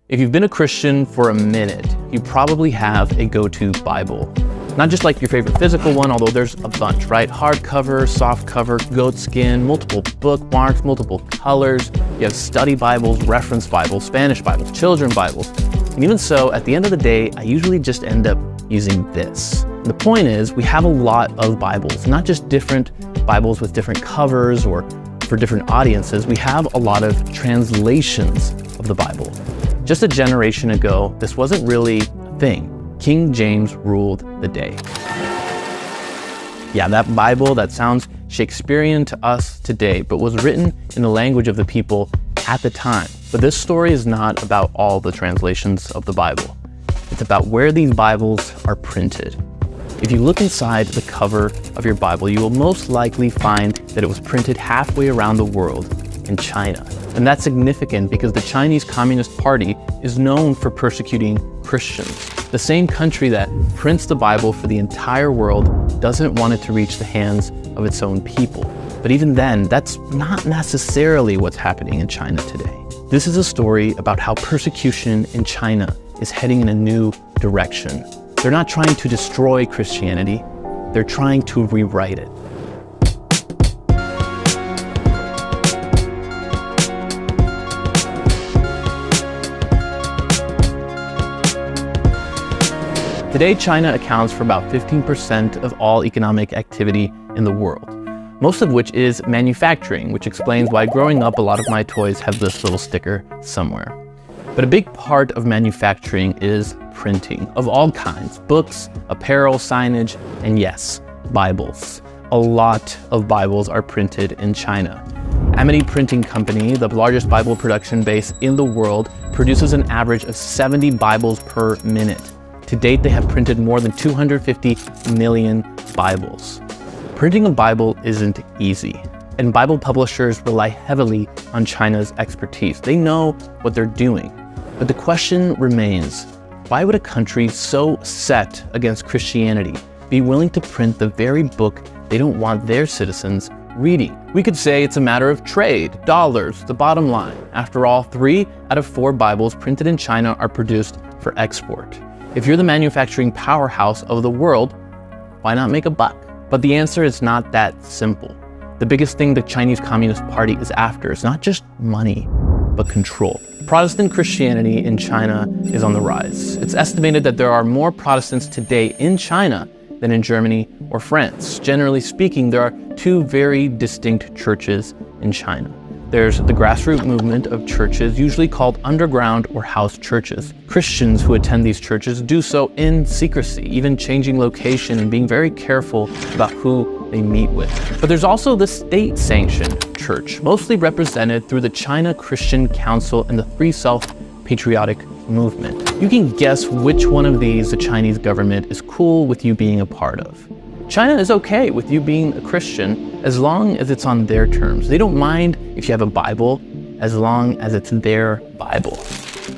If you've been a Christian for a minute, you probably have a go-to Bible. Not just like your favorite physical one, although there's a bunch, right? Hardcover, softcover, goatskin, multiple bookmarks, multiple colors. You have study Bibles, reference Bibles, Spanish Bibles, children Bibles. And even so, at the end of the day, I usually just end up using this. And the point is, we have a lot of Bibles, not just different Bibles with different covers or for different audiences. We have a lot of translations of the Bible. Just a generation ago, this wasn't really a thing. King James ruled the day. Yeah, that Bible, that sounds Shakespearean to us today, but was written in the language of the people at the time. But this story is not about all the translations of the Bible. It's about where these Bibles are printed. If you look inside the cover of your Bible, you will most likely find that it was printed halfway around the world in China. And that's significant because the Chinese Communist Party is known for persecuting Christians. The same country that prints the Bible for the entire world doesn't want it to reach the hands of its own people. But even then, that's not necessarily what's happening in China today. This is a story about how persecution in China is heading in a new direction. They're not trying to destroy Christianity, they're trying to rewrite it. Today, China accounts for about 15% of all economic activity in the world, most of which is manufacturing, which explains why growing up, a lot of my toys have this little sticker somewhere. But a big part of manufacturing is printing of all kinds: books, apparel, signage, and yes, Bibles. A lot of Bibles are printed in China. Amity Printing Company, the largest Bible production base in the world, produces an average of 70 Bibles per minute. To date, they have printed more than 250 million Bibles. Printing a Bible isn't easy, and Bible publishers rely heavily on China's expertise. They know what they're doing. But the question remains, why would a country so set against Christianity be willing to print the very book they don't want their citizens reading? We could say it's a matter of trade, dollars, the bottom line. After all, 3 out of 4 Bibles printed in China are produced for export. If you're the manufacturing powerhouse of the world, why not make a buck? But the answer is not that simple. The biggest thing the Chinese Communist Party is after is not just money, but control. Protestant Christianity in China is on the rise. It's estimated that there are more Protestants today in China than in Germany or France. Generally speaking, there are 2 very distinct churches in China. There's the grassroots movement of churches, usually called underground or house churches. Christians who attend these churches do so in secrecy, even changing location and being very careful about who they meet with. But there's also the state-sanctioned church, mostly represented through the China Christian Council and the Free Self-Patriotic movement. You can guess which one of these the Chinese government is cool with you being a part of. China is okay with you being a Christian as long as it's on their terms. They don't mind if you have a Bible as long as it's their Bible.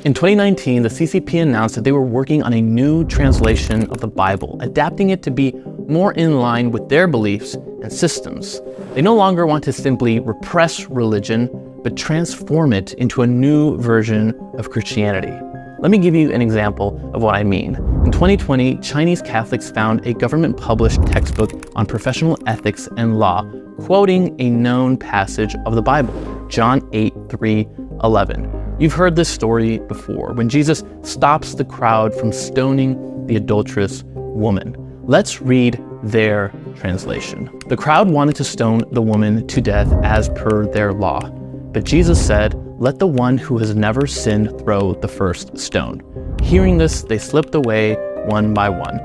In 2019, the CCP announced that they were working on a new translation of the Bible, adapting it to be more in line with their beliefs and systems. They no longer want to simply repress religion, but transform it into a new version of Christianity. Let me give you an example of what I mean. In 2020, Chinese Catholics found a government-published textbook on professional ethics and law, quoting a known passage of the Bible, John 8:3-11. You've heard this story before, when Jesus stops the crowd from stoning the adulterous woman. Let's read their translation. The crowd wanted to stone the woman to death as per their law, but Jesus said, "Let the one who has never sinned throw the first stone." Hearing this, they slipped away one by one.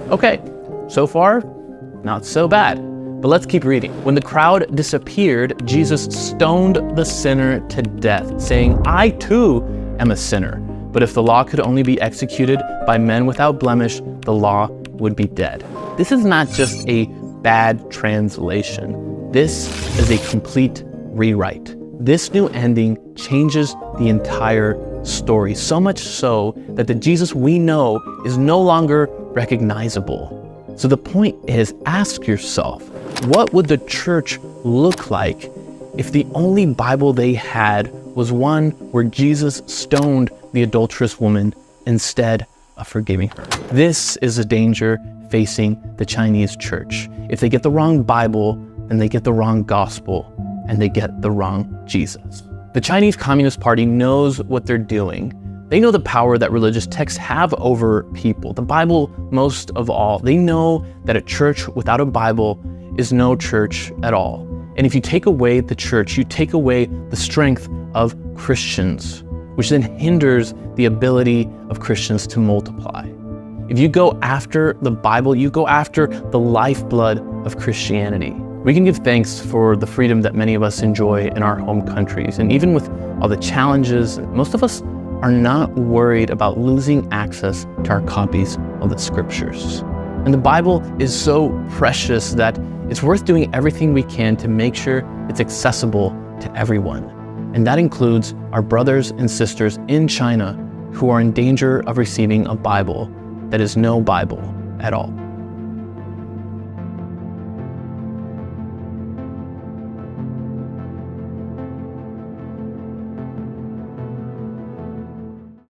Okay, so far, not so bad. But let's keep reading. When the crowd disappeared, Jesus stoned the sinner to death, saying, "I too am a sinner. But if the law could only be executed by men without blemish, the law would be dead." This is not just a bad translation. This is a complete rewrite. This new ending changes the entire story, so much so that the Jesus we know is no longer recognizable. So the point is, ask yourself, what would the church look like if the only Bible they had was one where Jesus stoned the adulterous woman instead of forgiving her. This is a danger facing the Chinese church. If they get the wrong Bible, then they get the wrong gospel, and they get the wrong Jesus. The Chinese Communist Party knows what they're doing. They know the power that religious texts have over people, the Bible most of all. They know that a church without a Bible is no church at all. And if you take away the church, you take away the strength of Christians, which then hinders the ability of Christians to multiply. If you go after the Bible, you go after the lifeblood of Christianity. We can give thanks for the freedom that many of us enjoy in our home countries. And even with all the challenges, most of us are not worried about losing access to our copies of the scriptures. And the Bible is so precious that it's worth doing everything we can to make sure it's accessible to everyone. And that includes our brothers and sisters in China who are in danger of receiving a Bible that is no Bible at all.